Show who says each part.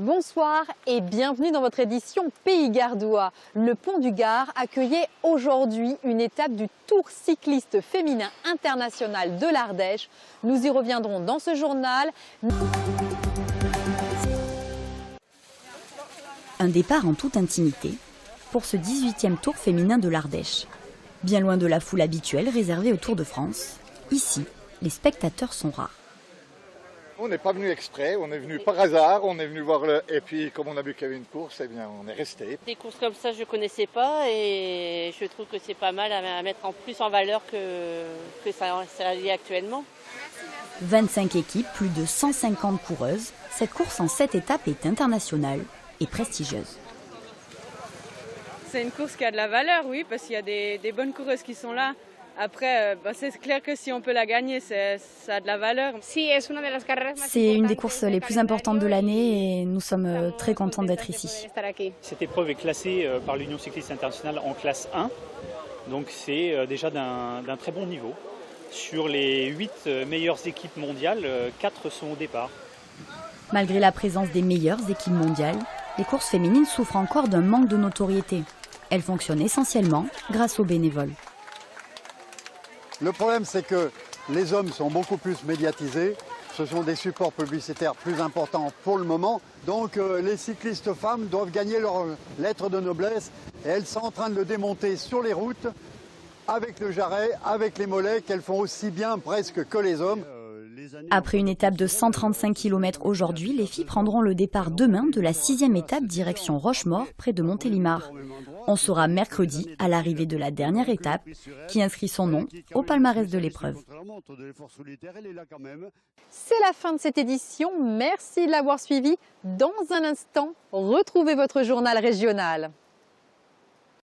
Speaker 1: Bonsoir et bienvenue dans votre édition Pays Gardois. Le Pont du Gard accueillait aujourd'hui une étape du Tour cycliste féminin international de l'Ardèche. Nous y reviendrons dans ce journal.
Speaker 2: Un départ en toute intimité pour ce 18e Tour féminin de l'Ardèche. Bien loin de la foule habituelle réservée au Tour de France, ici, les spectateurs sont rares.
Speaker 3: On n'est pas venu exprès, on est venu par hasard, on est venu voir et puis comme on a vu qu'il y avait une course, eh bien on est resté.
Speaker 4: Des courses comme ça je ne connaissais pas et je trouve que c'est pas mal à mettre en plus en valeur que ça y est actuellement.
Speaker 2: 25 équipes, plus de 150 coureuses, cette course en 7 étapes est internationale et prestigieuse.
Speaker 5: C'est une course qui a de la valeur, oui, parce qu'il y a des bonnes coureuses qui sont là. Après, c'est clair que si on peut la gagner, ça a de la valeur.
Speaker 2: C'est une des courses les plus importantes de l'année et nous sommes très contents d'être ici.
Speaker 6: Cette épreuve est classée par l'Union cycliste internationale en classe 1, donc c'est déjà d'un très bon niveau. Sur les 8 meilleures équipes mondiales, 4 sont au départ.
Speaker 2: Malgré la présence des meilleures équipes mondiales, les courses féminines souffrent encore d'un manque de notoriété. Elles fonctionnent essentiellement grâce aux bénévoles.
Speaker 7: Le problème, c'est que les hommes sont beaucoup plus médiatisés. Ce sont des supports publicitaires plus importants pour le moment. Donc les cyclistes femmes doivent gagner leur lettre de noblesse. Et elles sont en train de le démonter sur les routes, avec le jarret, avec les mollets, qu'elles font aussi bien presque que les hommes.
Speaker 2: Après une étape de 135 km aujourd'hui, les filles prendront le départ demain de la 6e étape direction Rochemaure, près de Montélimar. On saura mercredi, à l'arrivée de la dernière étape, qui inscrit son nom au palmarès de l'épreuve.
Speaker 1: C'est la fin de cette édition. Merci de l'avoir suivi. Dans un instant, retrouvez votre journal régional.